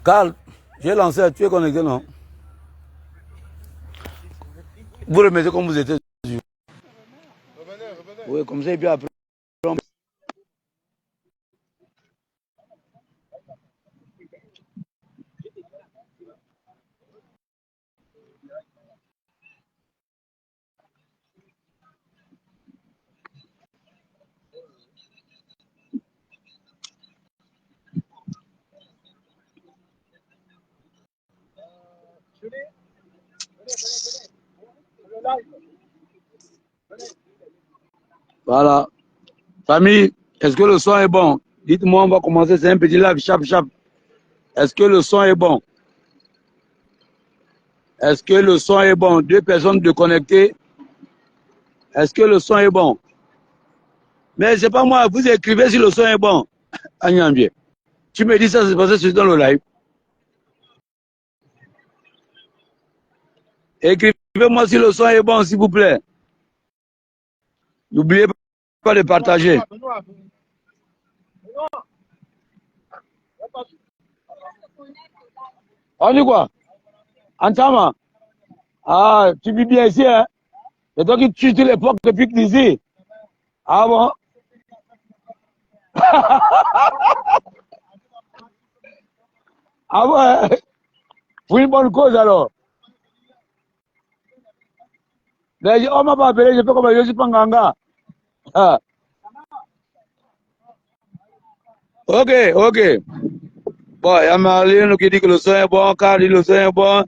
Carl, j'ai lancé, tu es connecté, non? Vous remettez comme vous étiez. Oui, comme ça, et puis après. Voilà. Famille, est-ce que le son est bon? Dites-moi, on va commencer. C'est un petit live, chap, chap. Est-ce que le son est bon? Est-ce que le son est bon? Deux personnes de connecter. Est-ce que le son est bon? Mais c'est pas moi, vous écrivez si le son est bon. Agnambie. Tu me dis ça, c'est parce que c'est dans le live. Écrivez-moi si le son est bon, s'il vous plaît. N'oubliez pas de partager. On dit quoi? Antama? Ah, tu vis bien ici, hein? C'est toi qui tues tous les porcs depuis d'ici. Ah bon? Ah ouais? Pour une bonne cause alors. Mais on m'a pas appelé, je fais comme je suis pas nganga. Ah. Ok, ok. Bon, il y a Marlene qui dit que le son est bon, Carl dit que le son est bon,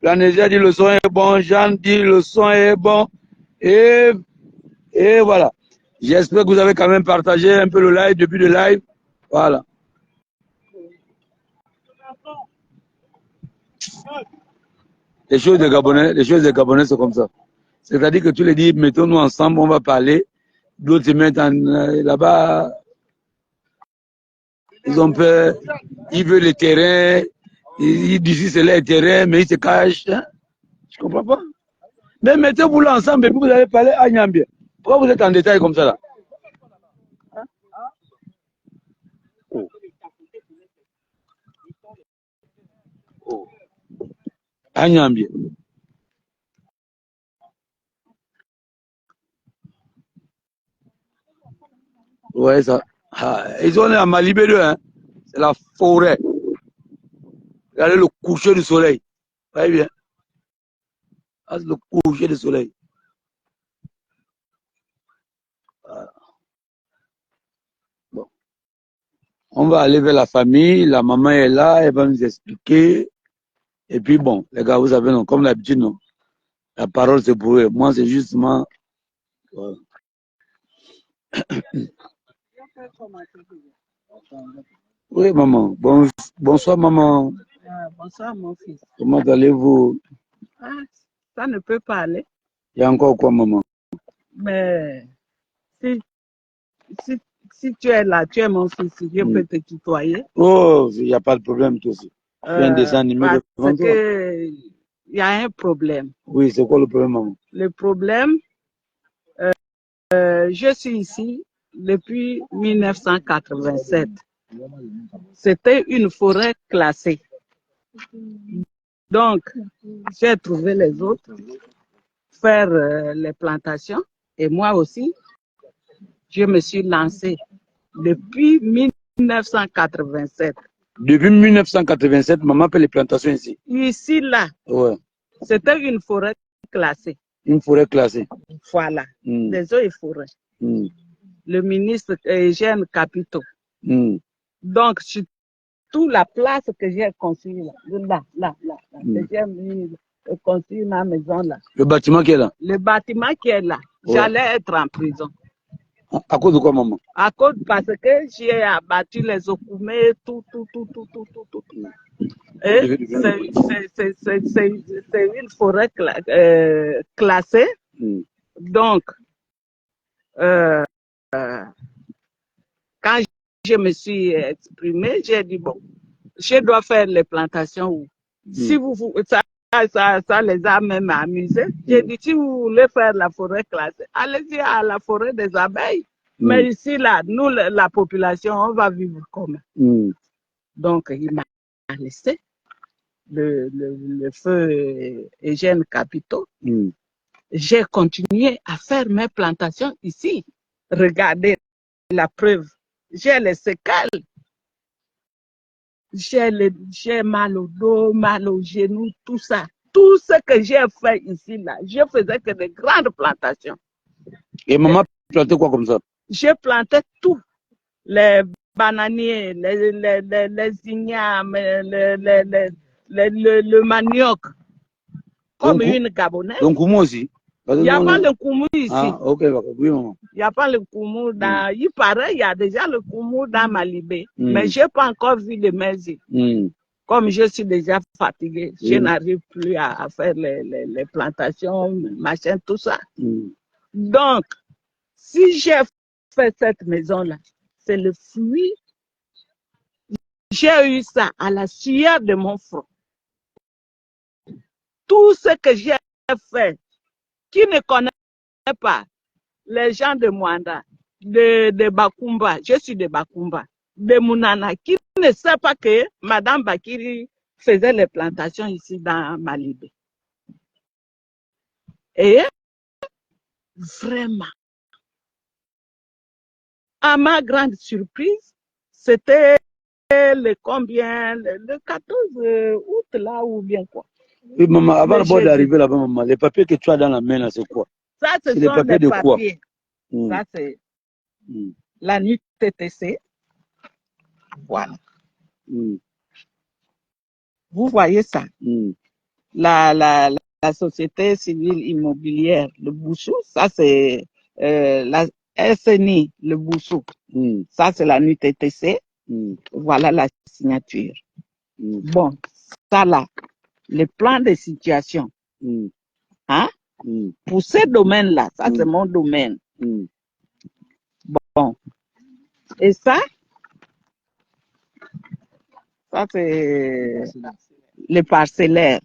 Planésia dit que le son est bon, Jeanne dit que le son est bon. Et voilà. J'espère que vous avez quand même partagé un peu le live depuis le live. Voilà. Les choses des Gabonais, c'est comme ça. C'est-à-dire que tu les dis, mettons-nous ensemble, on va parler. D'autres se mettent là-bas. Ils ont peur. Ils veulent les terrains. Ils disent c'est les terrains, mais ils se cachent. Hein? Je comprends pas. Mais mettez-vous là ensemble et puis vous allez parler à Nyambie. Pourquoi vous êtes en détail comme ça là? Oh. Oh. À Nyambie. Ouais, ça. Ah, ils ont à Malibé 2, hein. C'est la forêt. Regardez le coucher du soleil. Très bien. Ah, c'est le coucher du soleil. Voilà. Bon. On va aller vers la famille. La maman est là. Elle va nous expliquer. Et puis bon, les gars, vous savez, non, comme d'habitude, non. La parole, c'est pour eux. Moi, c'est justement. Voilà. Oui, maman. Bonsoir, maman. Bonsoir, mon fils. Comment allez-vous? Ah, ça ne peut pas aller. Il y a encore quoi, maman? Mais si tu es là, tu es mon fils, je peux te tutoyer. Oh, il n'y a pas de problème, toi aussi. Tu es un dessin animé devant Parce toi. qu'il y a un problème. Oui, c'est quoi le problème, maman? Le problème, je suis ici depuis 1987. C'était une forêt classée. Donc, j'ai trouvé les autres faire les plantations et moi aussi, je me suis lancé depuis 1987. Depuis 1987, maman fait les plantations ici. Ici, là, Ouais. c'était une forêt classée. Une forêt classée. Voilà, des eaux et forêts. Le ministre Eugène Capito. Donc, sur toute la place que j'ai construite là, j'ai construit ma maison là. Le bâtiment qui est là? Le bâtiment qui est là, ouais. J'allais être en prison. À cause de quoi, maman? À cause parce que j'ai abattu les okoumés, tout. Et c'est une forêt classée. Donc, quand je me suis exprimée, j'ai dit, bon, je dois faire les plantations où? Si ça les a même amusés. J'ai dit, si vous voulez faire la forêt classée, allez-y à la forêt des abeilles. Mais ici, là, nous, la population, on va vivre comment? Donc, il m'a laissé, le feu Eugène Capito, j'ai continué à faire mes plantations ici. Regardez la preuve. J'ai les séquelles. J'ai mal au dos, mal au genou, tout ça. Tout ce que j'ai fait ici, là, je faisais que de grandes plantations. Et maman plantait quoi comme ça? J'ai planté tout. Les bananiers, les ignames, le manioc, comme donc, une Gabonaise. Donc, moi aussi. Il n'y a pas le koumou ici. Ah, ok, oui, maman. Il n'y a pas le koumou dans... Il paraît, il y a déjà le koumou dans Malibé. Mais je n'ai pas encore vu de maisie. Comme je suis déjà fatiguée, je n'arrive plus à faire les plantations, machin, tout ça. Donc, si j'ai fait cette maison-là, c'est le fruit. J'ai eu ça à la sueur de mon front. Tout ce que j'ai fait, qui ne connaît pas les gens de Mwanda, de Bakumba, je suis de Bakumba, de Mounana, qui ne sait pas que Madame Bakiri faisait les plantations ici dans Malibé. Et vraiment, à ma grande surprise, c'était le combien, le 14 août là ou bien quoi. Oui, maman, avant d'arriver là-bas, maman, les papiers que tu as dans la main là, c'est quoi? Ça, ce sont les papiers de quoi? Ça, c'est la NUTTC. Voilà. Vous voyez ça? La société civile immobilière, le Boussou, ça c'est la SNI, le Boussou. Ça c'est la NUTTC. Voilà la signature. Bon, ça là, le plan de situation. Hein? Pour ce domaine-là, ça c'est mon domaine. Bon. Et ça c'est les parcellaires.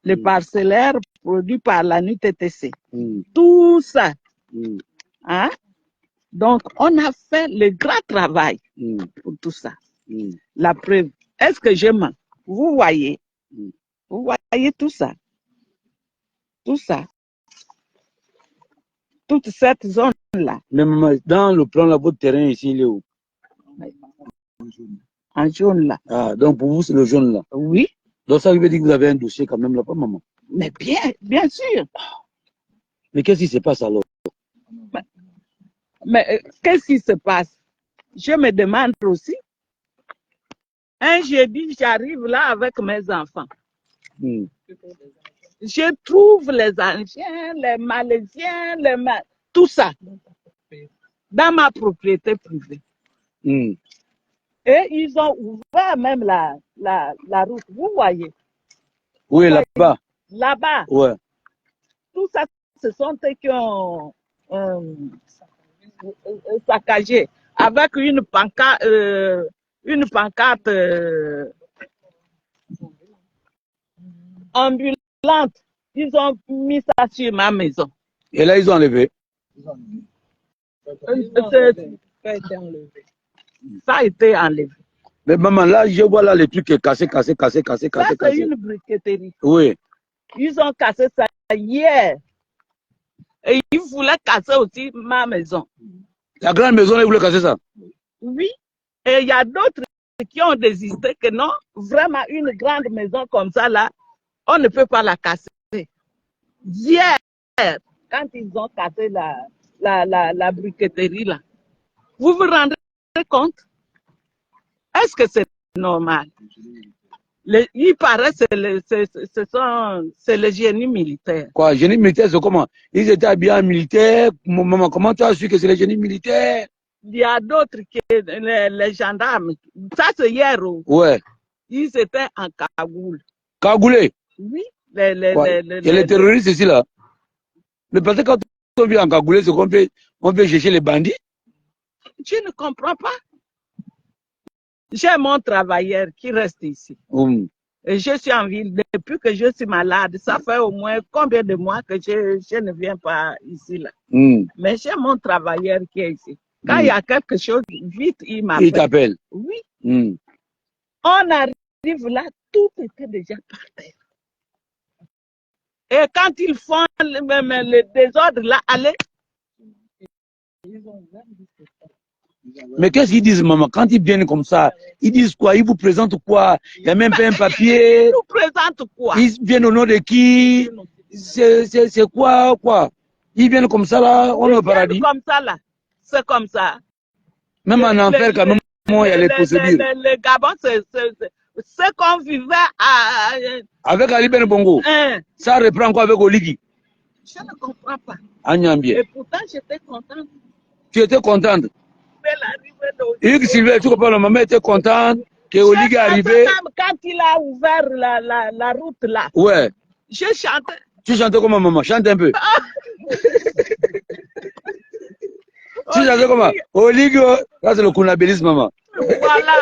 Les parcellaires produits par la NUTTC. Tout ça. Hein? Donc, on a fait le grand travail pour tout ça. La preuve. Est-ce que je mens? Vous voyez? Vous voyez tout ça? Tout ça. Toute cette zone-là. Mais maman, dans le plan là, votre terrain ici, il est où? En jaune là. Ah, donc pour vous, c'est le jaune là? Oui. Donc ça veut dire que vous avez un dossier quand même là-bas, maman? Mais bien sûr. Mais qu'est-ce qui se passe alors? Mais qu'est-ce qui se passe? Je me demande aussi. Un jeudi, j'arrive là avec mes enfants. Je trouve les Anciens, les Malaisiens, tout ça dans ma propriété privée. Et ils ont ouvert même la route. Vous voyez? Oui, là-bas. Là-bas. Ouais. Tout ça, ce sont ceux qui ont saccagé avec une pancarte ambulante. Ils ont mis ça sur ma maison. Et là, ils ont enlevé. Ça a été enlevé. Mais maman, là, je vois là les trucs cassés. Ça, c'est une briqueterie. Oui. Ils ont cassé ça hier. Et ils voulaient casser aussi ma maison. La grande maison, ils voulaient casser ça? Oui. Et il y a d'autres qui ont désisté que non, vraiment une grande maison comme ça, là, on ne peut pas la casser. Hier, quand ils ont cassé la briqueterie, là, vous vous rendez compte? Est-ce que c'est normal? Il paraît que c'est le génie militaire. Quoi, génie militaire, c'est comment? Ils étaient habillés en militaire. Maman, comment tu as su que c'est le génie militaire? Il y a d'autres qui, les gendarmes, ça c'est hier. Ouais. Ils étaient en cagoule. Cagoulé? Oui. Et les terroristes ici là? Mais parce que quand on vient en cagoulé, c'est qu'on peut chercher les bandits? Je ne comprends pas. J'ai mon travailleur qui reste ici. Et je suis en ville depuis que je suis malade. Ça fait au moins combien de mois que je ne viens pas ici là. Mais j'ai mon travailleur qui est ici. Quand il y a quelque chose, vite, il Il m'appelle. t'appelle. Oui. Hmm. On arrive là, tout était déjà par terre. Et quand ils font le désordre là, allez. Mais qu'est-ce qu'ils disent, maman? Quand ils viennent comme ça, ils disent quoi? Ils vous présentent quoi? Il n'y a même pas un papier. Ils nous présentent quoi? Ils viennent au nom de qui? C'est quoi, quoi? Ils viennent comme ça, là, on est au paradis. Comme ça, là. C'est comme ça. Même en enfer, quand même, il y a les procédures. Le Gabon, c'est qu'on vivait à... Avec Ali Ben Bongo, ça reprend quoi avec Oligui? Je ne comprends pas. Agnambie. Et pourtant, j'étais contente. Tu étais contente? Hugues Sylvain, tu comprends, la maman était contente que Oligui est arrivé. Quand il a ouvert la route là, ouais. Je chantais. Tu chantais comment, maman? Chante un peu. Tu chantais comment? Oligui, là c'est le kunabilisme, maman. Voilà.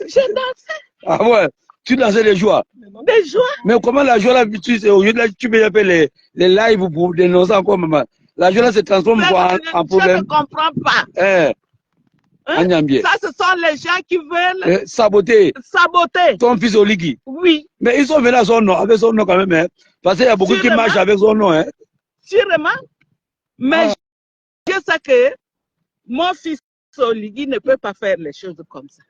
Je dansais. Ah ouais, tu dansais des joies. Des joies. Mais comment la joie là, au lieu de là, tu peux appeler les lives pour dénoncer encore, maman. La joie là se transforme en problème. Je ne comprends pas. Ça, ce sont les gens qui veulent saboter ton fils Oligui. Oui. Mais ils sont venus à son nom, avec son nom quand même. Hein. Parce qu'il y a beaucoup qui marchent avec son nom. Hein. Sûrement. Mais je sais que mon fils Oligui ne peut pas faire les choses comme ça.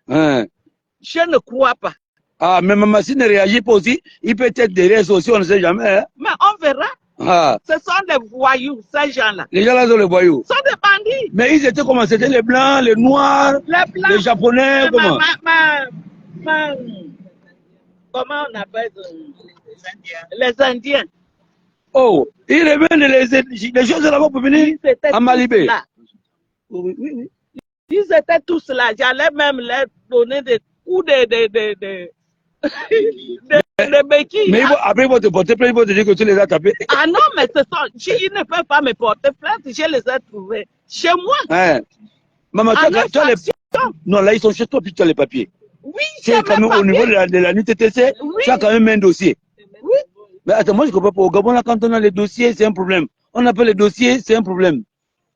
Je ne crois pas. Ah, mais maman, s'il ne réagit pas aussi, il peut être derrière aussi, on ne sait jamais. Hein. Mais on verra. Ce sont des voyous, ces gens-là. Les gens là sont les voyous. Ce sont des bandits. Mais ils étaient comment? C'était les blancs, les noirs, les japonais, comment? Comment on appelle les Indiens. Oh, ils reviennent les choses là-bas pour venir à Malibé. Oui, oui, oui. Ils étaient tous là. J'allais même leur donner des coups de béquilles. Mais après, ils vont te porter plainte, ils vont te dire que tu les as tapés. Ah non, mais ils ne peuvent pas me porter plainte. Je les ai trouvés chez moi. Maman, tu as les... Non, là, ils sont chez toi, puis tu as les papiers. Oui, tu es quand même au niveau de la NUTTC, tu as quand même un dossier. Oui. Mais attends, moi, je ne comprends pas. Au Gabon, là, quand on a les dossiers, c'est un problème. On appelle les dossiers, c'est un problème.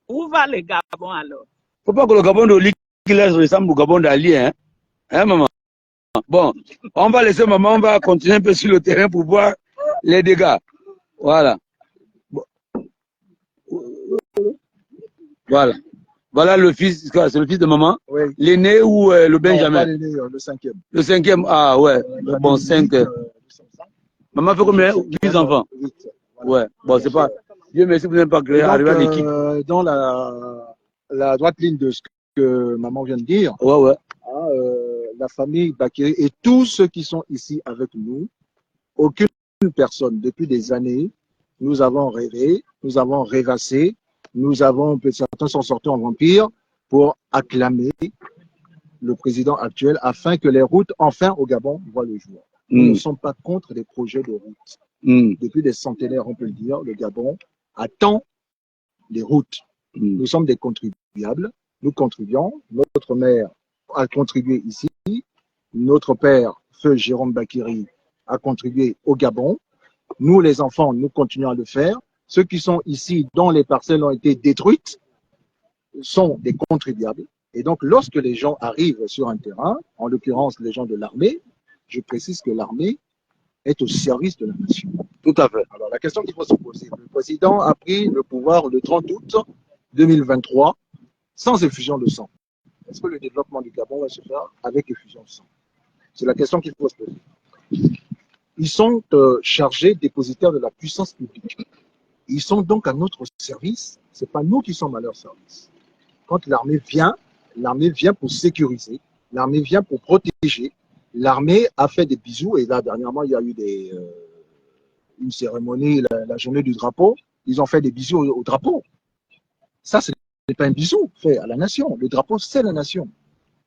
Où va le Gabon alors? Il ne faut pas que le Gabon de Oli ressemble au Gabon d'Ali, hein? Hein, maman? Bon, on va laisser maman, on va continuer un peu sur le terrain pour voir les dégâts. Voilà. Bon. Voilà. Voilà le fils, c'est le fils de maman. Oui. L'aîné ou le Benjamin? Non, pas l'aîné, le cinquième. Le cinquième, ah ouais. Bon, 5. Maman fait combien? 8 enfants? 8. Voilà. Ouais, bon, c'est pas. Dieu merci, vous n'êtes pas arrivé à l'équipe. Dans la droite ligne de ce que maman vient de dire, ouais. La famille Bakiri et tous ceux qui sont ici avec nous, aucune personne, depuis des années, nous avons rêvé, nous avons rêvassé, certains sont sortis en vampire pour acclamer le président actuel afin que les routes, enfin au Gabon, voient le jour. Nous ne sommes pas contre des projets de routes. Depuis des centenaires, on peut le dire, le Gabon attend des routes. Nous sommes des contribuables, nous contribuons, notre mère a contribué ici, notre père, feu Jérôme Bakiri, a contribué au Gabon. Nous, les enfants, nous continuons à le faire. Ceux qui sont ici, dont les parcelles ont été détruites, sont des contribuables. Et donc, lorsque les gens arrivent sur un terrain, en l'occurrence les gens de l'armée, je précise que l'armée est au service de la nation. Tout à fait. Alors, la question qu'il faut se poser, le président a pris le pouvoir le 30 août 2023 sans effusion de sang. Est-ce que le développement du Gabon va se faire avec effusion de sang? C'est la question qu'il faut se poser. Ils sont chargés, dépositaires de la puissance publique. Ils sont donc à notre service. Ce n'est pas nous qui sommes à leur service. Quand l'armée vient pour sécuriser, l'armée vient pour protéger. L'armée a fait des bisous. Et là, dernièrement, il y a eu une cérémonie, la journée du drapeau. Ils ont fait des bisous au drapeau. Ça, ce n'est pas un bisou fait à la nation. Le drapeau, c'est la nation.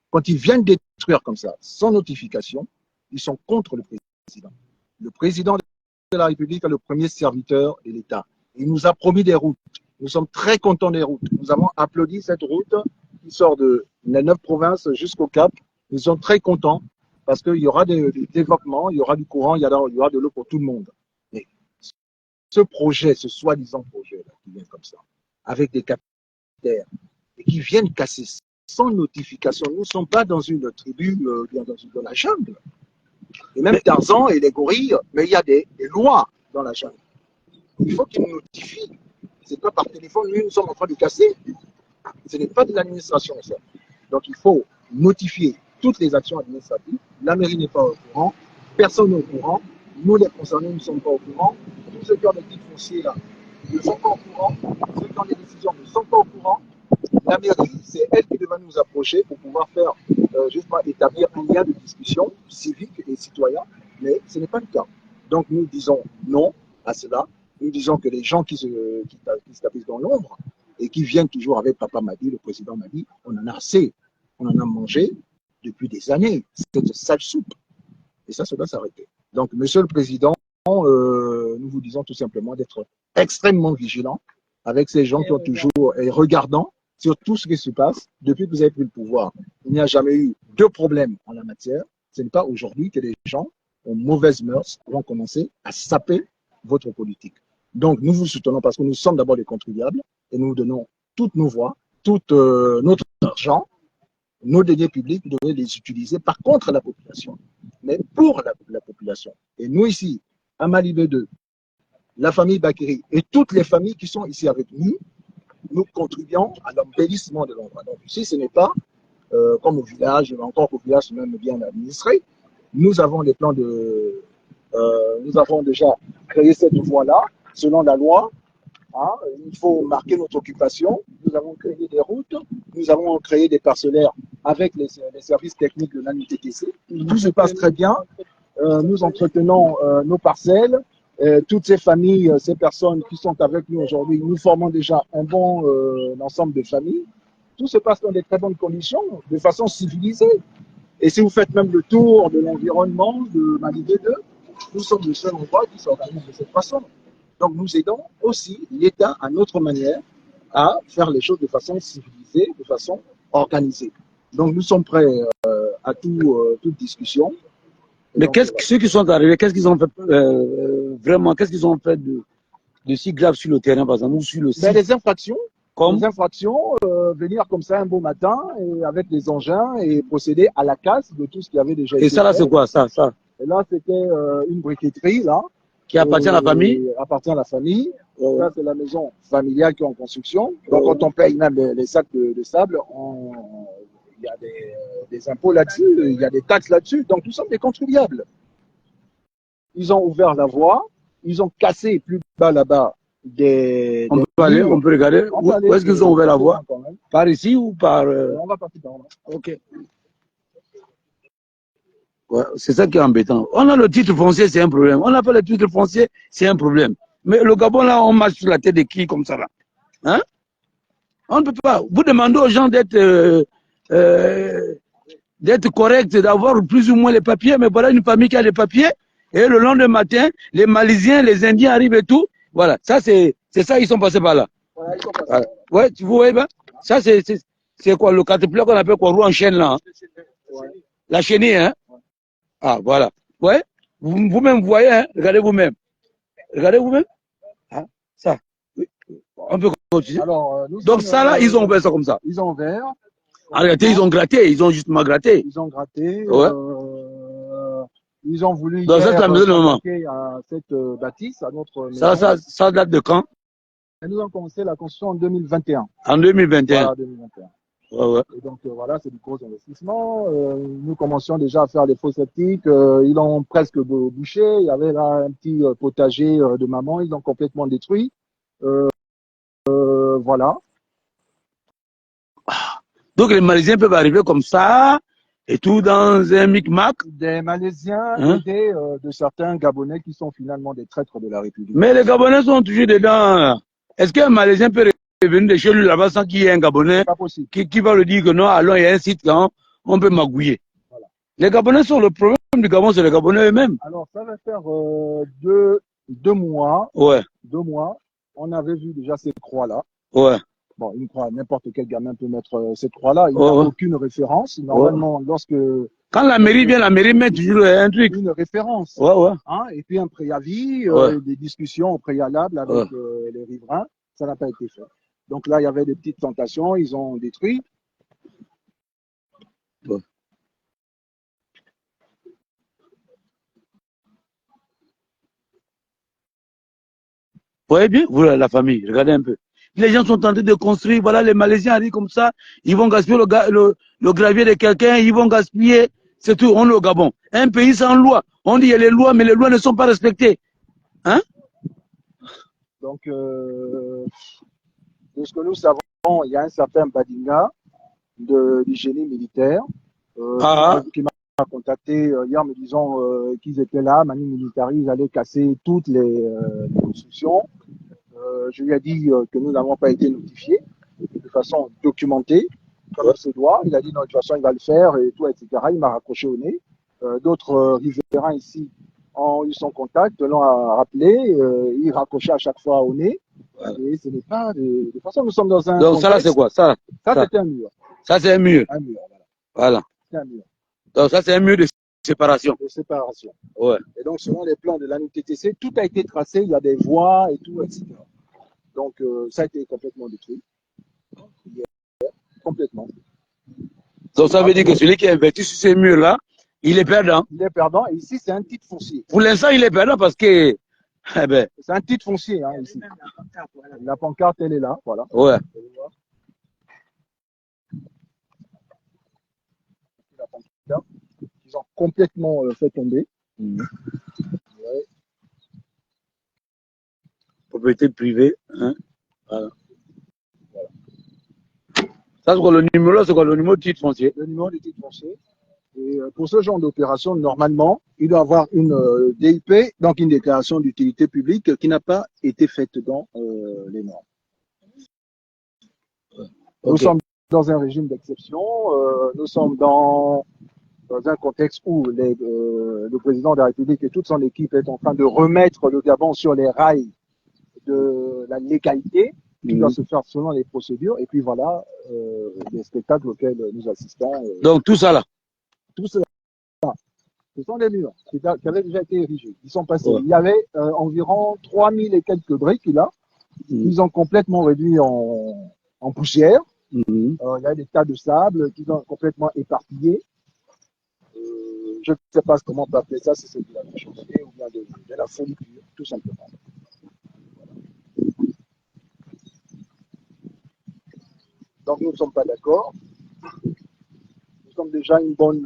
Quand ils viennent détruire comme ça, sans notification, ils sont contre le président. Le président de la République est le premier serviteur de l'État. Il nous a promis des routes. Nous sommes très contents des routes. Nous avons applaudi cette route qui sort de les 9 provinces jusqu'au Cap. Nous sommes très contents parce qu'il y aura des développements, il y aura du courant, il y aura de l'eau pour tout le monde. Mais ce projet, ce soi-disant projet là, qui vient comme ça, avec des capitaires, et qui viennent casser sans notification. Nous ne sommes pas dans une tribu, bien dans la jungle. Et même Tarzan et les gorilles, mais il y a des lois dans la jungle. Il faut qu'ils nous notifient. Ce n'est pas par téléphone, nous sommes en train de casser. Ce n'est pas de l'administration, ça. Donc il faut notifier toutes les actions administratives. La mairie n'est pas au courant, personne n'est au courant. Nous, les concernés, ne sommes pas au courant. Tous ceux qui ont des titres fonciers là ne sont pas au courant. Ceux qui ont des décisions ne sont pas au courant. La mairie, c'est elle qui devrait nous approcher pour pouvoir faire justement établir un lien de discussion civique et citoyen, mais ce n'est pas le cas. Donc nous disons non à cela. Nous disons que les gens qui se tapissent dans l'ombre et qui viennent toujours avec Papa Madi, le président Madi, on en a assez. On en a mangé depuis des années, cette sale soupe. Et ça doit s'arrêter. Donc, Monsieur le Président, nous vous disons tout simplement d'être extrêmement vigilant avec ces gens qui ont toujours, et regardant sur tout ce qui se passe depuis que vous avez pris le pouvoir. Il n'y a jamais eu de problème en la matière. Ce n'est pas aujourd'hui que les gens aux mauvaises mœurs vont commencer à saper votre politique. Donc, nous vous soutenons parce que nous sommes d'abord des contribuables et nous vous donnons toutes nos voix, tout notre argent, nos deniers publics, vous devez les utiliser par contre la population, mais pour la population. Et nous ici, à Malibé 2, la famille Bakiri et toutes les familles qui sont ici avec nous, nous contribuons à l'embellissement de l'endroit. Donc ici, ce n'est pas comme au village, encore qu'au village, même bien administré. Nous avons des plans de... nous avons déjà créé cette voie-là, selon la loi. Hein, il faut marquer notre occupation. Nous avons créé des routes, nous avons créé des parcellaires avec les services techniques de l'ANUTTC. Tout se passe très bien. Nous entretenons nos parcelles. Toutes ces familles, ces personnes qui sont avec nous aujourd'hui, nous formons déjà un bon ensemble de familles. Tout se passe dans de très bonnes conditions, de façon civilisée. Et si vous faites même le tour de l'environnement de Malibé 2, nous sommes le seul endroit qui s'organise de cette façon. Donc nous aidons aussi l'État à notre manière à faire les choses de façon civilisée, de façon organisée. Donc nous sommes prêts à toute discussion. Mais ceux qui sont arrivés, qu'est-ce qu'ils ont fait vraiment, qu'est-ce qu'ils ont fait de si grave sur le terrain, par exemple, ou sur le site? Les infractions. Comme? Les infractions, venir comme ça un beau matin et avec des engins et procéder à la casse de tout ce qui avait déjà été fait. Et ça là, c'est quoi ça? Et là, c'était une briqueterie là. Qui appartient à la famille? Appartient à la famille. Ça, c'est la maison familiale qui est en construction. Donc, quand on paye même les sacs de sable, il y a des impôts là-dessus, il y a des taxes là-dessus. Donc, nous sommes des contribuables. Ils ont ouvert la voie, ils ont cassé plus bas là-bas on peut regarder. Où est-ce qu'ils ont ouvert la voie? Par ici ou par... On va partir par là. Ok. Ouais, c'est ça qui est embêtant. On a le titre foncier, c'est un problème. On n'a pas le titre foncier, c'est un problème. Mais le Gabon, là, on marche sur la tête de qui comme ça, là? Hein? On ne peut pas. Vous demandez aux gens d'être corrects, d'avoir plus ou moins les papiers, mais voilà une famille qui a les papiers, et le lendemain matin, les Malaisiens, les Indiens arrivent et tout. Voilà, ça, c'est ça, ils sont passés par là. Voilà, ils sont passés. Voilà. Ouais, tu vois, ben, ça, c'est quoi, le caterpillar qu'on appelle quoi, roue en chaîne, là? Hein? Ouais. La chenille, hein? Ah, voilà. Ouais. Vous-même, vous voyez, hein? Regardez vous-même. Regardez vous-même. Ah, ça. Oui. On peut continuer. Alors, donc, ça, là, ils ont ouvert ça comme ça. Ils ont ouvert. En réalité, ils ont gratté. Ils ont justement gratté. Ils ont gratté. Ouais. Ils ont voulu donc, ça, c'est la maison de maman. À cette bâtisse, à notre maison. Ça date de quand? Et nous avons commencé la construction en 2021. En 2021. Voilà, 2021. Ouais. Et donc voilà, c'est du gros investissement. Nous commencions déjà à faire les fosses septiques. Ils ont presque bouché. Il y avait là un petit potager de maman. Ils l'ont complètement détruit. Voilà. Donc les Malaisiens peuvent arriver comme ça et tout dans un micmac. Des Malaisiens et de certains Gabonais qui sont finalement des traîtres de la République. Mais les Gabonais sont toujours dedans. Est-ce qu'un Malaisien peut venir de chez lui là-bas sans qu'il y ait un Gabonais qui va lui dire que non, allons, il y a un site quand on peut magouiller. Voilà. Les Gabonais sont le problème du Gabon, c'est les Gabonais eux-mêmes. Alors ça va faire deux mois. Ouais. 2 mois. On avait vu déjà ces croix-là. Ouais. Bon, une croix, n'importe quel gamin peut mettre cette croix-là. Il n'y a aucune référence. Normalement, lorsque... Quand la mairie vient, la mairie met toujours un truc. Une référence. Ouais. Hein, et puis un préavis, des discussions au préalable avec les riverains. Ça n'a pas été fait. Donc là, il y avait des petites tentations, ils ont détruit. Ouais. Vous voyez bien, vous, la famille, regardez un peu. Les gens sont en train de construire, voilà, les Malaisiens arrivent comme ça, ils vont gaspiller le gravier de quelqu'un, ils vont gaspiller, c'est tout, on est au Gabon. Un pays sans loi, on dit il y a les lois, mais les lois ne sont pas respectées. Hein? Donc, de ce que nous savons, il y a un certain Badinga du génie militaire qui m'a contacté hier me disant qu'ils étaient là, Mani Militari, ils allaient casser toutes les constructions. Je lui ai dit que nous n'avons pas été notifiés de façon documentée, comme il se doit. Il a dit non, de toute façon, il va le faire et tout, etc. Il m'a raccroché au nez. D'autres riverains ici ont eu son contact, l'ont rappelé, il raccrochait à chaque fois au nez. Et ce n'est pas de toute façon, nous sommes dans un. Donc, contexte, ça là, c'est quoi? Ça, c'était un mur. Ça, c'est un mur. Un mur, Voilà. C'est un mur. Donc, ça, c'est un mur de séparation. De séparation. Ouais. Et donc, selon les plans de l'ANUTTC, tout a été tracé, il y a des voies et tout, etc. Donc, ça a été complètement détruit. Complètement. Donc, ça veut dire que celui qui a investi sur ces murs-là, il est perdant. Il est perdant. Et ici, c'est un titre foncier. Pour l'instant, il est perdant parce que. Eh ben. C'est un titre foncier, hein, ici. La pancarte, elle est là. Voilà. Ouais. La pancarte, ils ont complètement fait tomber. Ouais. Propriété privée. Hein? Voilà. Ça, c'est quoi le numéro? C'est quoi le numéro de titre foncier? Le numéro du titre foncier. Et pour ce genre d'opération, normalement, il doit avoir une DIP, donc une déclaration d'utilité publique, qui n'a pas été faite dans les normes. Okay. Nous sommes dans un régime d'exception. Nous sommes dans un contexte où le président de la République et toute son équipe est en train de remettre le Gabon sur les rails de la légalité qui doit se faire selon les procédures. Et puis voilà les spectacles auxquels nous assistons. Donc tout ça là. Tout cela, ce sont des murs qui avaient déjà été érigés. Ils sont passés. Ouais. Il y avait environ 3000 et quelques briques là. Ils ont complètement réduit en poussière. Il y a des tas de sable qui sont complètement éparpillés. Je ne sais pas comment on peut appeler ça, si c'est de la méchanceté ou bien de la folie pure, tout simplement. Donc nous ne sommes pas d'accord. Nous sommes déjà une bonne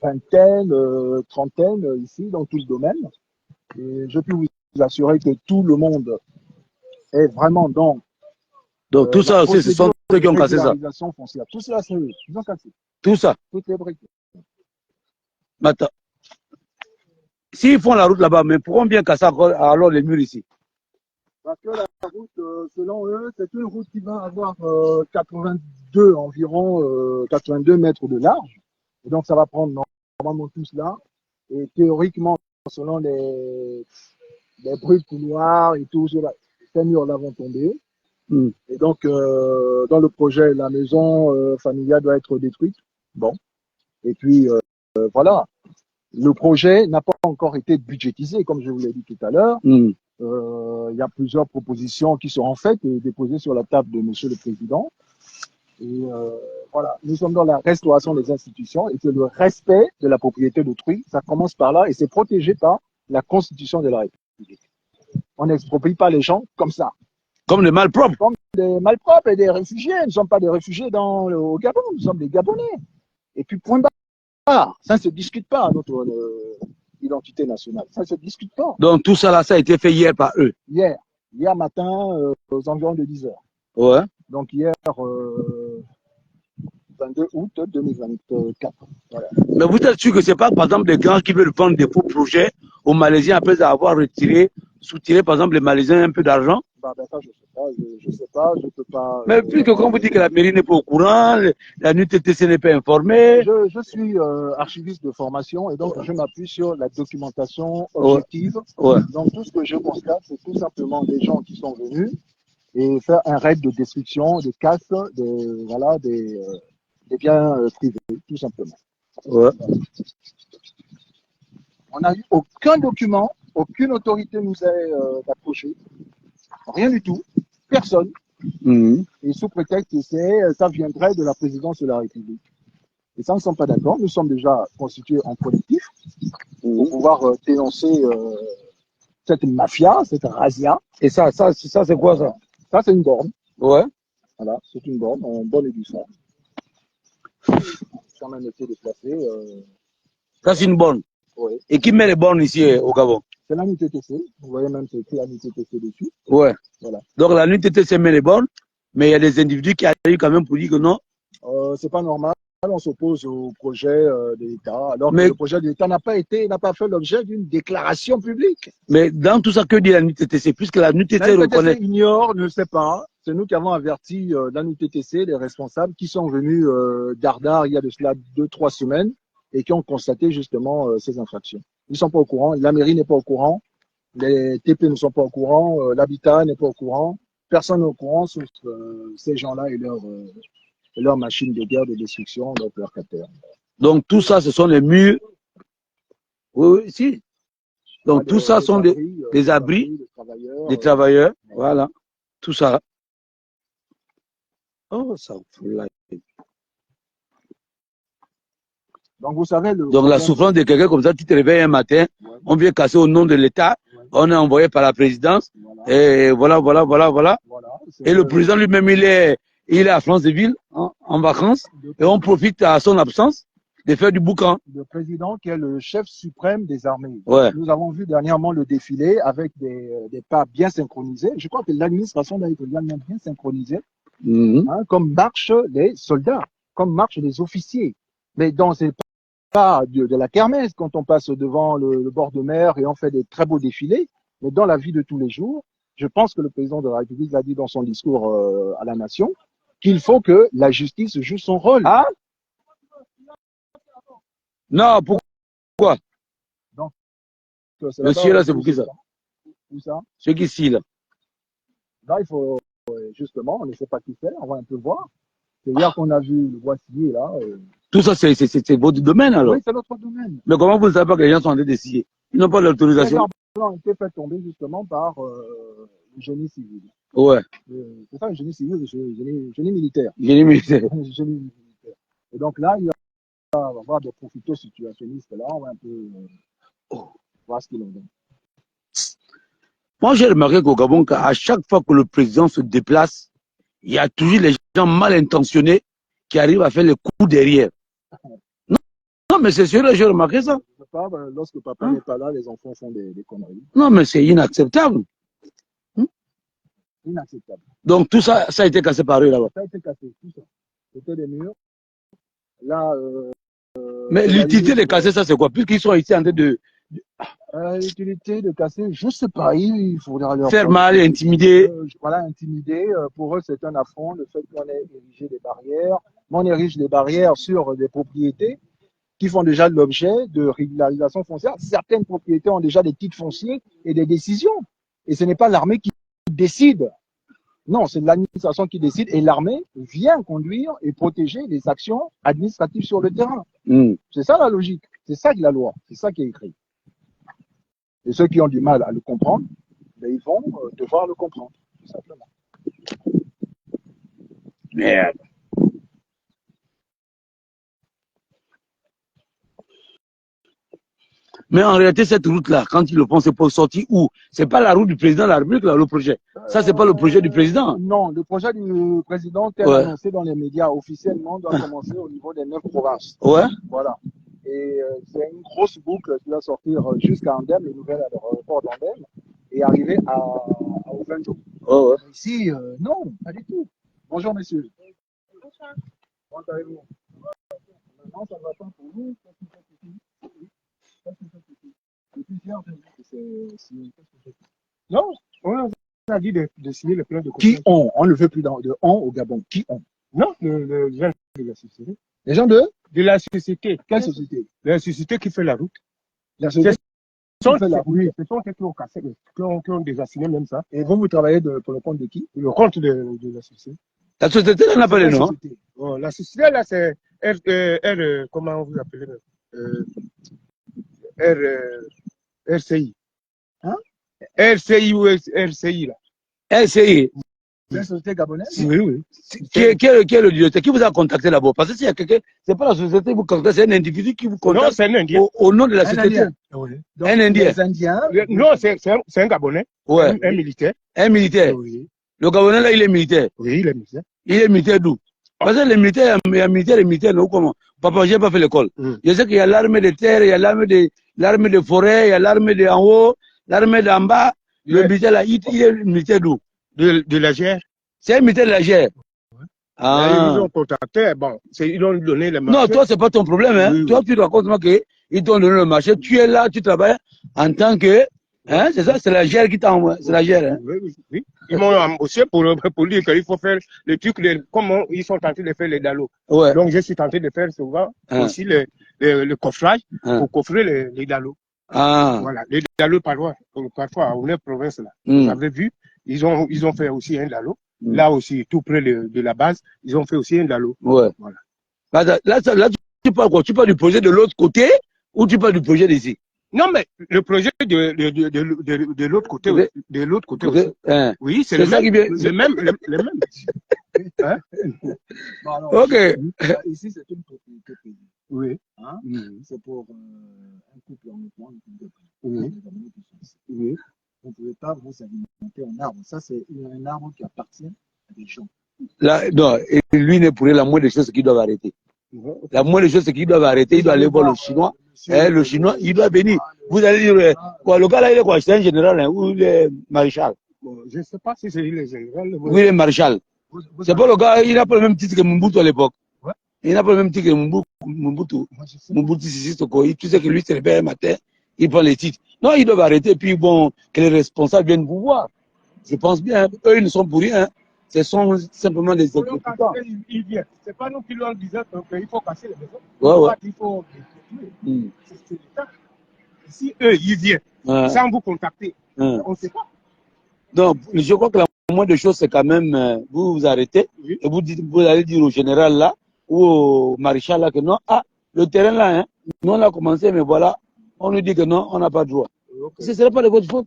vingtaine, trentaine ici dans tout le domaine. Et je peux vous assurer que tout le monde est vraiment dans. Donc tout ça aussi, ce sont ceux qui ont cassé ça. Foncière. Tout cela, c'est eux. Ils ont cassé. Tout ça. Toutes les briques. Maintenant, s'ils font la route là-bas, mais pourquoi bien casser alors les murs ici? Parce que la route, selon eux, c'est une route qui va avoir 82 environ, 82 mètres de large. Et donc, ça va prendre normalement tout cela. Et théoriquement, selon les bruits de couloirs et tout cela, ces murs-là vont tomber. Et donc, dans le projet, la maison familiale doit être détruite. Bon. Et puis, voilà. Le projet n'a pas encore été budgétisé, comme je vous l'ai dit tout à l'heure. Il y a plusieurs propositions qui seront faites et déposées sur la table de Monsieur le Président. Et voilà, nous sommes dans la restauration des institutions et que le respect de la propriété d'autrui, ça commence par là et c'est protégé par la Constitution de la République. On n'exproprie pas les gens comme ça. Comme des malpropres. Comme des malpropres et des réfugiés. Nous ne sommes pas des réfugiés au Gabon, nous sommes des Gabonais. Et puis, point barre, ça ne se discute pas, notre identité nationale. Ça ne se discute pas. Donc tout ça là, ça a été fait hier par eux. Hier matin, aux environs de 10 heures. Ouais. Donc hier, 22 août 2024. Voilà. Mais vous êtes sûr que ce n'est pas, par exemple, des gens qui veulent vendre des faux projets aux Malaisiens après avoir soutiré, par exemple, les Malaisiens un peu d'argent? Ça, je sais pas, je peux pas. Mais puisque quand vous dites que la mairie n'est pas au courant, la NUTTC n'est pas informée. Je suis archiviste de formation et donc je m'appuie sur la documentation objective. Ouais. Donc tout ce que je constate, c'est tout simplement des gens qui sont venus et faire un raid de destruction, de casse, des biens privés, tout simplement. Ouais. On n'a eu aucun document, aucune autorité nous a approché, rien du tout, personne. Et sous prétexte que ça viendrait de la présidence de la République. Et ça, nous ne sommes pas d'accord. Nous sommes déjà constitués en collectif pour pouvoir dénoncer cette mafia, cette razzia. Et ça c'est quoi ça? Ça, c'est une borne. Ouais. Voilà, c'est une borne, en bonne et due forme. Quand même été déplacé. Ça, c'est une borne. Oui. Et qui met les bornes ici au Gabon? C'est la NUTTC. Vous voyez même, c'est écrit la NUTTC dessus. Ouais. Voilà. Donc la NUTTC met les bornes, mais il y a des individus qui arrivent quand même pour dire que non. C'est pas normal. On s'oppose au projet de l'État, alors que le projet de l'État n'a pas fait l'objet d'une déclaration publique. Mais dans tout ça, que dit la NUTTC? Puisque la NUTTC reconnaît. Ignore, ne sait pas. C'est nous qui avons averti la NUTTC, les responsables, qui sont venus d'Ardar il y a de cela 2-3 semaines et qui ont constaté justement ces infractions. Ils ne sont pas au courant, la mairie n'est pas au courant, les TP ne sont pas au courant, l'habitat n'est pas au courant, personne n'est au courant sauf ces gens-là et leur machine de guerre, de destruction, donc leur capteur. Donc tout ça, ce sont les murs. Oui, si. Donc tout ça sont des abris des travailleurs. Voilà. Tout ça. Oh, ça fout la... Donc vous savez... Donc la souffrance de quelqu'un comme ça, tu te réveilles un matin, on vient casser au nom de l'État, on est envoyé par la présidence, et voilà. Et le président lui-même, il est à Franceville, en vacances, et on profite à son absence de faire du boucan. Le président qui est le chef suprême des armées. Ouais. Nous avons vu dernièrement le défilé avec des pas bien synchronisés. Je crois que l'administration doit être également bien synchronisée, comme marchent les soldats, comme marchent les officiers. Mais dans ces pas de la kermesse, quand on passe devant le bord de mer et on fait des très beaux défilés, mais dans la vie de tous les jours, je pense que le président de la République l'a dit dans son discours à la nation, qu'il faut que la justice joue son rôle. Ah? Non, pourquoi? Donc, monsieur là, c'est pour qui ça? Où ça? C'est qui ici là? Là, il faut justement, on ne sait pas qui faire, on va un peu voir. C'est hier qu'on a vu le Boissier là. Tout ça, c'est votre domaine alors? Oui, c'est notre domaine. Mais comment vous ne savez pas que les gens sont en train d'essayer? Ils n'ont pas l'autorisation? Les ont été fait tomber justement par le génie civil. Ouais. C'est ça, le génie civil, le génie militaire. Génie militaire. Génie militaire. Et donc là, il va y avoir des profiteurs situationnistes là, on va un peu voir ce qu'ils en donnent. Moi, j'ai remarqué qu'au Gabon, à chaque fois que le président se déplace, il y a toujours les gens mal intentionnés qui arrivent à faire les coups derrière. Non, mais c'est sûr, j'ai remarqué ça. Lorsque papa n'est pas là, les enfants font des conneries. Non, mais c'est inacceptable. Inacceptable. Donc tout ça, ça a été cassé par eux là-bas. Ça a été cassé, tout ça. C'était des murs. Là. Mais l'utilité de casser ça, c'est quoi? Puisqu'ils sont ici en train de. L'utilité de casser, je ne sais pas. Il faudra leur faire mal, intimider. Voilà, intimider. Pour eux, c'est un affront le fait qu'on ait érigé des barrières. On érige des barrières sur des propriétés qui font déjà l'objet de régularisation foncière. Certaines propriétés ont déjà des titres fonciers et des décisions. Et ce n'est pas l'armée qui décide. Non, c'est l'administration qui décide et l'armée vient conduire et protéger les actions administratives sur le terrain. C'est ça la logique. C'est ça la loi. C'est ça qui est écrit. Et ceux qui ont du mal à le comprendre, ils vont devoir le comprendre, tout simplement. Merde. Mais en réalité, cette route-là, quand ils le font, c'est pour sortir où? C'est pas la route du président de la République, là, le projet. Ça, c'est pas le projet du président. Non, le projet du président, tel annoncé dans les médias officiellement, doit commencer au niveau des 9 provinces. Ouais. Voilà. Et c'est une grosse boucle qui va sortir jusqu'à Andem, le nouvel aéroport d'Andem, et arriver à Ovenjo. Oh, ouais. Ici, non, pas du tout. Bonjour, messieurs. Bonjour. Comment allez-vous? Non, ça ne va pas pour nous. Non, on a dit de signer le plan de construction. Qui ont? On ne veut plus de on au Gabon. Qui ont? Non, les gens de la société. Les gens de la société. Quelle société? La société qui fait la route. La société qui fait la route. Oui, ce sont ceux qui ont cassé, qui ont déjà signé même ça. Et vous travaillez pour le compte de qui? Le compte de la société. La société, on n'a pas les noms. Oh, la société, là, c'est comment vous appelez? RCI. Hein? RCI ou RCI, là. RCI. C'est une société gabonaise? Oui, oui. Qui est le directeur? Qui vous a contacté d'abord? Parce que s'il y a quelqu'un, c'est pas la société qui vous contacte, c'est un individu qui vous Non, contacte c'est un Indien. au nom de la Un société. Indien. Oui. Donc, Un Indien. les Indiens. Non, c'est un Gabonais. Ouais. Un militaire. Un militaire. Oui. Le Gabonais là, il est militaire. Oui, il est militaire. Il est militaire d'où? Parce que les militaires, il y a militaire et militaire, non, comment? Papa, j'ai pas fait l'école. Je sais qu'il y a l'armée de terre, il y a l'armée de forêt, il y a l'armée de en haut, l'armée d'en bas. Le militaire là, il est militaire d'où? De la GR. C'est un militaire de la GR. Ils nous ont contacté. Bon, ils ont donné le marché. Non, toi, c'est pas ton problème. Hein. Oui, toi, tu racontes moi qu'ils t'ont donné le marché. Tu es là, tu travailles en tant que. Hein, c'est ça, c'est la GR qui t'a envoyé. C'est la GR. Hein. Oui. Ils m'ont embauché pour dire qu'il faut faire le truc, comment ils sont tentés de faire les dallos. Ouais. Donc, je suis tenté de faire souvent aussi le coffrage pour coffrer les dallos. Voilà, les dallos parfois, on est province là. Vous avez vu, ils ont fait aussi un dallo. Là aussi, tout près de la base, ils ont fait aussi un dallo. Ouais. Voilà. Là, tu parles quoi? Tu parles du projet de l'autre côté ou tu parles du projet d'ici? Non, mais le projet de l'autre côté, aussi. Oui, c'est le ça même. Qui vient... le même. Hein? Bon, alors, Ok. Ici, c'est une propriété privée. Oui. Hein? C'est pour un couple en Europe. Oui. Oui. Vous ne pouvez pas vous alimenter en arbre. Ça, c'est un arbre qui appartient à des gens. Là, non, et lui, il est pour la moindre des choses qu'ils doivent arrêter. La moindre des choses qu'ils doivent arrêter, il doit aller voir le Chinois. Le Chinois, il doit venir. Vous allez dire, quoi, le gars là, il est quoi? C'est un général, hein, ou il est maréchal? Bon, je ne sais pas si c'est le général. Oui, il est maréchal. C'est pas le gars, il n'a pas le même titre que Mobutu à l'époque. Ouais. Il n'a pas le même titre que Mobutu. Mobutu Sisi Soko. Tu sais que lui, c'est le père matin, il prend les titres. Non, ils doivent arrêter, puis bon, que les responsables viennent vous voir. Je pense bien, eux, ils ne sont pour rien. Ce sont simplement des exécutants. Ils viennent. C'est pas nous qui leur disons qu'il faut casser les maisons. Ouais. Il faut les tuer. C'est l'État. Si eux, ils viennent, sans vous contacter, on ne sait pas. Donc, je crois que la moindre des choses, c'est quand même, vous arrêtez, et vous allez dire au général là, ou au maréchal là, que non, le terrain là, hein, nous on a commencé, mais voilà, on nous dit que non, on n'a pas de droit. Ce ne serait pas de votre faute.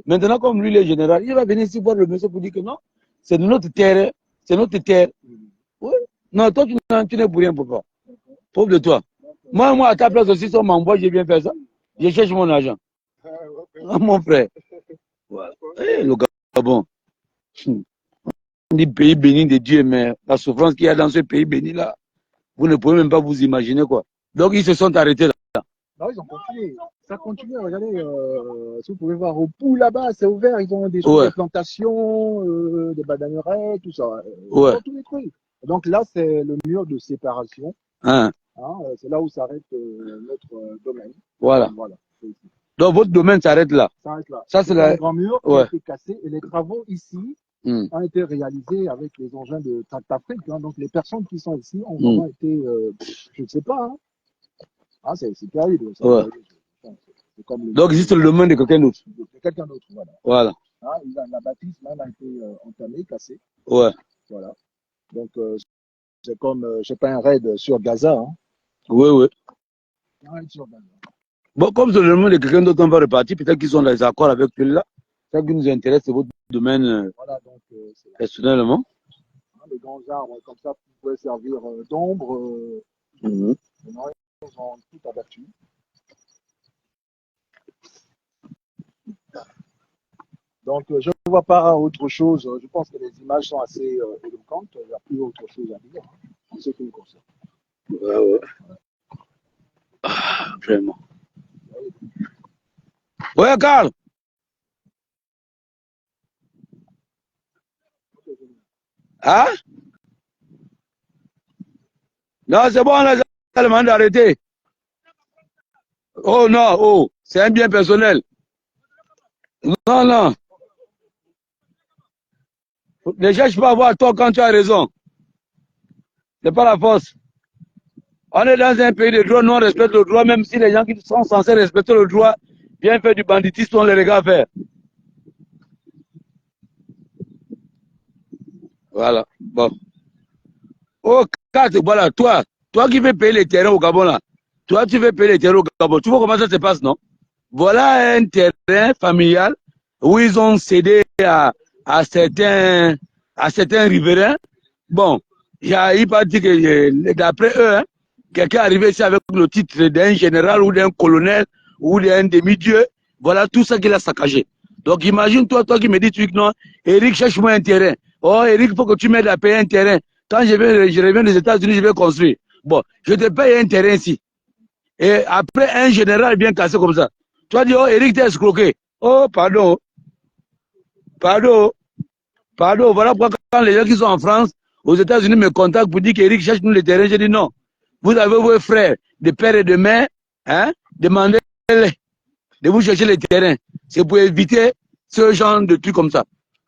Maintenant, comme lui, le général, il va venir ici voir le monsieur pour dire que non, c'est notre terre, c'est notre terre. Oui. Non, toi, tu n'es pour rien, papa. Pauvre de toi. Moi, à ta place aussi, si on m'envoie, j'ai bien fait ça. Je cherche mon argent. Mon frère. Voilà. Le Gabon. On dit pays béni de Dieu, mais la souffrance qu'il y a dans ce pays béni là, vous ne pouvez même pas vous imaginer quoi. Donc ils se sont arrêtés là. Non, ils ont continué. Ça continue. Regardez, si vous pouvez voir au bout là-bas, c'est ouvert. Ils ont des plantations, des bananeraies, tout ça. Ils ont tout détruit. Donc là, c'est le mur de séparation. C'est là où s'arrête notre domaine. Voilà. Donc votre domaine s'arrête là. S'arrête là. Ça c'est le grand mur qui a été cassé et les travaux ici ont été réalisés avec les engins de Tract Afrique. Donc les personnes qui sont ici ont vraiment été, je ne sais pas. C'est terrible. Ça. Comme donc existe le domaine de quelqu'un d'autre. De quelqu'un d'autre, voilà. La bâtisse même a été entamée, cassée. Ouais. Voilà. Donc c'est comme, je sais pas, un raid sur Gaza. Oui. Un raid sur Gaza. Bon, comme c'est le domaine de quelqu'un d'autre, on va repartir. Peut-être qu'ils ont des accords avec celui-là. Ce qui nous intéresse, c'est votre domaine personnellement. Les grands arbres comme ça pouvaient servir d'ombre. Maintenant, ils ont tout abattu. Donc, je ne vois pas autre chose. Je pense que les images sont assez éloquentes. Il n'y a plus autre chose à dire. En ce qui me concerne. Ouais. Vraiment. Ouais, Carl. Non, c'est bon, on a le mandat d'arrêter. Oh non, c'est un bien personnel. Non. Ne cherche pas à avoir tort quand tu as raison. C'est pas la force. On est dans un pays de droit, nous on respecte le droit, même si les gens qui sont censés respecter le droit viennent faire du banditisme, on les regarde faire. Voilà. Bon. Oh, voilà, toi qui veux payer les terrains au Gabon là, toi tu veux payer les terrains au Gabon, tu vois comment ça se passe, non? Voilà un terrain familial où ils ont cédé à certains à certains riverains. Bon, il pas dit que d'après eux, hein, quelqu'un est arrivé ici avec le titre d'un général ou d'un colonel ou d'un demi-dieu. Voilà tout ça qu'il a saccagé. Donc imagine toi qui me dis truc, non, Eric, cherche-moi un terrain. Oh, Eric, il faut que tu m'aides à payer un terrain. Quand je reviens des États-Unis, je vais construire. Bon, je te paye un terrain ici. Et après, un général vient casser comme ça. Tu vas dire, oh, Eric, t'es escroqué. Oh, pardon. Pardon. Pardon. Voilà pourquoi quand les gens qui sont en France, aux États-Unis me contactent pour dire qu'Eric cherche nous le terrain, je dis non. Vous avez vos frères de père et de mère, hein, demandez-les de vous chercher les terrains. C'est pour éviter ce genre de trucs comme ça.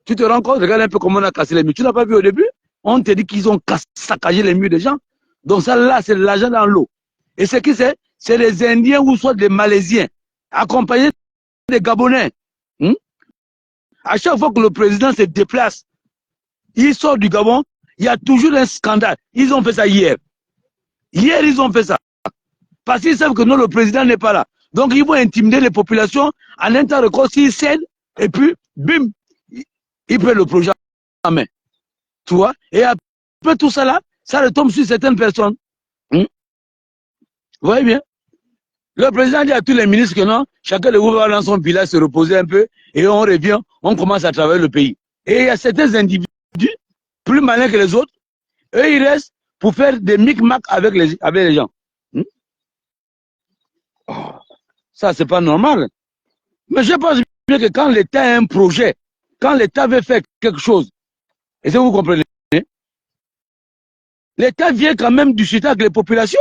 Tu te rends compte, regarde un peu comment on a cassé les murs. Tu n'as pas vu au début? On te dit qu'ils ont saccagé les murs des gens. Donc ça là, c'est de l'argent dans l'eau. Et ce qui c'est les Indiens ou soit des Malaisiens, accompagnés des Gabonais. À chaque fois que le président se déplace, il sort du Gabon, il y a toujours un scandale. Ils ont fait ça hier. Hier, ils ont fait ça. Parce qu'ils savent que non, le président n'est pas là. Donc, ils vont intimider les populations en un temps record s'ils cèdent, et puis, bim, ils prennent le projet en main. Tu vois? Et après tout ça là, ça retombe sur certaines personnes. Vous voyez bien? Le président dit à tous les ministres que non, chacun de vous va dans son village se reposer un peu, et on revient, on commence à travailler le pays. Et il y a certains individus, plus malins que les autres, eux, ils restent pour faire des micmacs avec les gens. Oh, ça, c'est pas normal. Mais je pense bien que quand l'État a un projet, quand l'État veut faire quelque chose, et ça vous comprenez, l'État vient quand même discuter avec les populations.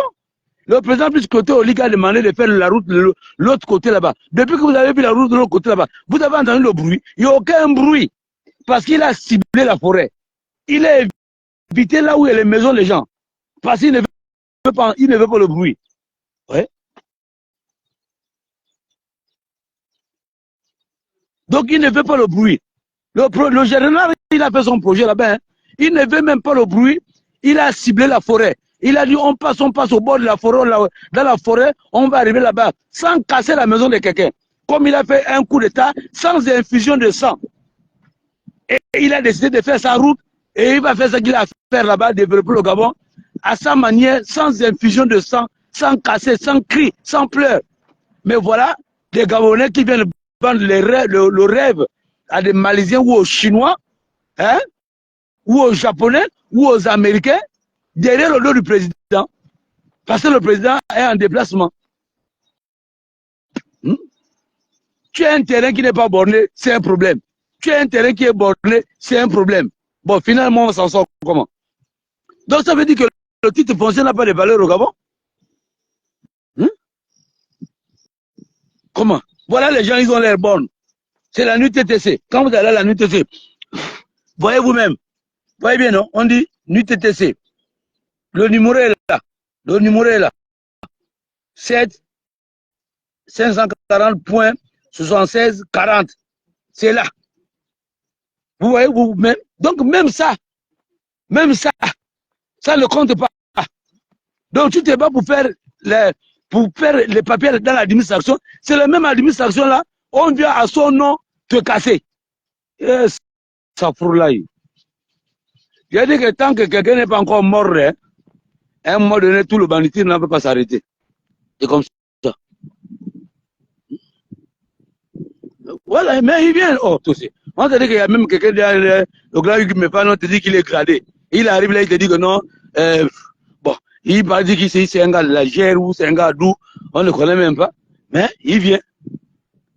Le président, plus côté Olig a demandé de faire la route de l'autre côté là-bas. Depuis que vous avez vu la route de l'autre côté là-bas, vous avez entendu le bruit. Il n'y a aucun bruit. Parce qu'il a ciblé la forêt. Il a évité là où il y a les maisons des gens. Parce qu'il ne veut pas le bruit. Ouais. Donc il ne veut pas le bruit. Le général, il a fait son projet là-bas. Hein. Il ne veut même pas le bruit. Il a ciblé la forêt. Il a dit on passe au bord de la forêt, dans la forêt, on va arriver là-bas sans casser la maison de quelqu'un. Comme il a fait un coup d'État sans infusion de sang. Et il a décidé de faire sa route et il va faire ce qu'il a à faire là-bas, développer le Gabon à sa manière, sans infusion de sang, sans casser, sans cri, sans pleurs. Mais voilà, des Gabonais qui viennent vendre le rêve à des Malaisiens ou aux Chinois, hein, ou aux Japonais, ou aux Américains, derrière le dos du président, parce que le président est en déplacement. Tu as un terrain qui n'est pas borné, c'est un problème. Tu as un terrain qui est borné, c'est un problème. Bon, finalement, on s'en sort comment? Donc, ça veut dire que le titre foncier n'a pas de valeur au Gabon? Comment? Voilà, les gens, ils ont l'air bornes. C'est la nuit TTC. Quand vous allez à la nuit TTC, voyez vous-même. Voyez bien, non? On dit nuit TTC. Le numéro est là. Le numéro est là. 7 540.7640. C'est là. Vous voyez vous-même. Donc, même ça, ça ne compte pas. Donc, tu te bats pour faire les papiers dans l'administration. C'est la même administration là. On vient à son nom te casser. Yes. Ça fout là. J'ai dit que tant que quelqu'un n'est pas encore mort, hein, à un moment donné, tout le banditisme ne peut pas s'arrêter. C'est comme ça. Voilà, mais il vient. Oh, tout ça. On te dit qu'il y a même quelqu'un derrière le grand Hugues Mépan, on te dit qu'il est gradé. Il arrive là, il te dit que non. Bon, il va dire que c'est un gars de la Gère ou c'est un gars d'où, on ne connaît même pas. Mais il vient.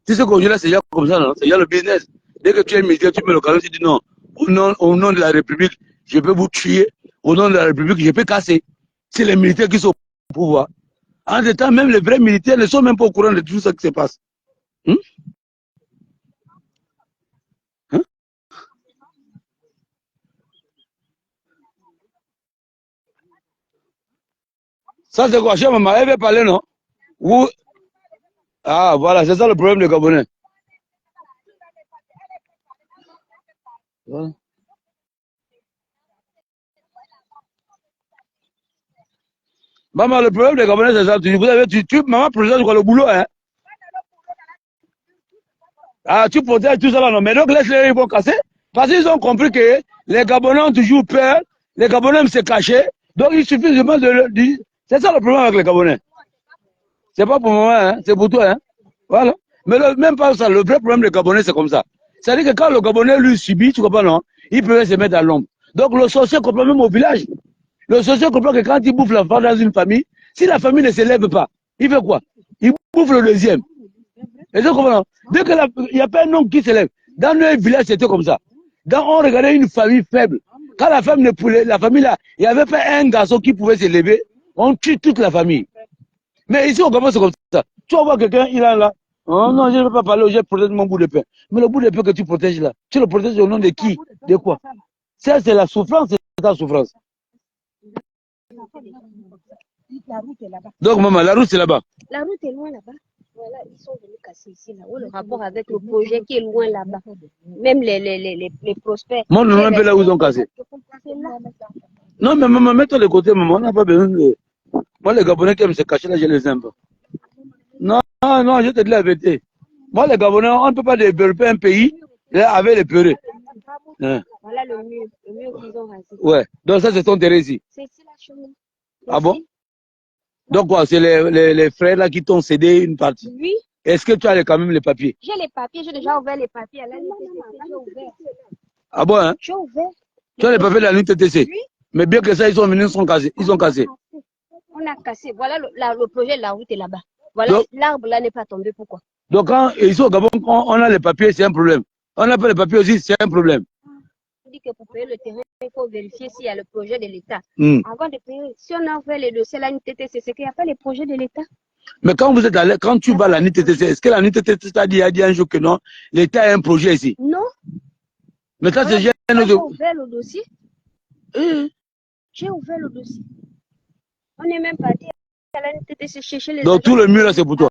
Tu sais qu'aujourd'hui, là, c'est déjà comme ça, non? C'est déjà le business. Dès que tu es militaire, tu mets le canon, tu dis non. Au nom de la République, je peux vous tuer. Au nom de la République, je peux casser. C'est les militaires qui sont au pouvoir. En ce temps, même les vrais militaires ne sont même pas au courant de tout ce qui se passe. Ça, c'est quoi? Chef maman, elle veut parler, non? Ou... Ah, voilà, c'est ça le problème des Gabonais. Voilà. Maman, le problème des Gabonais, c'est ça. Vous avez, maman, présente quoi, le boulot, hein? Ah, tu protèges tout ça là, non? Mais donc, laisse-les, ils vont casser. Parce qu'ils ont compris que les Gabonais ont toujours peur, les Gabonais aiment se cacher, donc il suffit seulement de le dire. C'est ça le problème avec les Gabonais. C'est pas pour moi, hein, c'est pour toi. Hein. Voilà. Mais même pas ça, le vrai problème des Gabonais, c'est comme ça. C'est-à-dire que quand le Gabonais lui subit, tu comprends, non, il peut se mettre à l'ombre. Donc le sorcier comprend même au village. Le sorcier comprend que quand il bouffe l'enfant dans une famille, si la famille ne s'élève pas, il fait quoi? Il bouffe le deuxième. Et donc, dès qu'il n'y a pas un homme qui s'élève, dans nos villages, c'était comme ça. Quand on regardait une famille faible, quand la femme ne pouvait, la famille là, il n'y avait pas un garçon qui pouvait s'élever, on tue toute la famille. Mais ici, on commence comme ça. Tu vas voir quelqu'un, il est là. Oh non, je ne veux pas parler, je protège mon bout de pain. Mais le bout de pain que tu protèges là, tu le protèges au nom de qui? De quoi? Ça, c'est la souffrance, c'est ta souffrance. La route est là-bas. Donc, maman, la route, c'est là-bas. La route est loin là-bas. Voilà, ils sont venus casser ici, là. Le rapport avec le projet qui est loin là-bas. Même les prospects. Montre-nous un peu là où ils ont cassé. Non, mais maman, mets-toi de côté, maman. On n'a pas besoin de. Moi, les Gabonais qui aiment se cacher là, je les aime pas. Non, non, je te dis la vérité. Moi, les Gabonais, on ne peut pas développer un pays avec les peureux. Hein. Voilà le mur qu'ils ont rasé. Ouais, donc ça, c'est ton terrain ici. C'est ici la chemin. Ah bon? Donc quoi, c'est les frères là qui t'ont cédé une partie? Oui. Est-ce que tu as quand même les papiers? J'ai les papiers, j'ai déjà ouvert les papiers. À la j'ai ouvert. Ah bon, hein? J'ai ouvert. Tu as les papiers de la NUTTC? Oui. Mais bien que ça, ils sont venus, ils sont cassés. Ils ont cassé. On a cassé. Voilà le projet de la route est là-bas. Voilà, l'arbre là n'est pas tombé. Pourquoi? Donc quand ici au Gabon, quand on a les papiers, c'est un problème. On n'a pas les papiers aussi, c'est un problème. On dit que pour payer le terrain, il faut vérifier s'il y a le projet de l'État. Avant de payer, si on a ouvert les dossiers à la NUTTC, c'est qu'il n'y a pas les projets de l'État. Mais quand vous êtes allé, quand tu vas à la NUTTC, est-ce que la NUTTC t'a dit un jour que non, l'État a un projet ici? Non. Mais ça, c'est J'ai ouvert le dossier. J'ai ouvert le dossier. On est même parti à la NUTTC chercher les. Donc tout le mur là, c'est pour toi.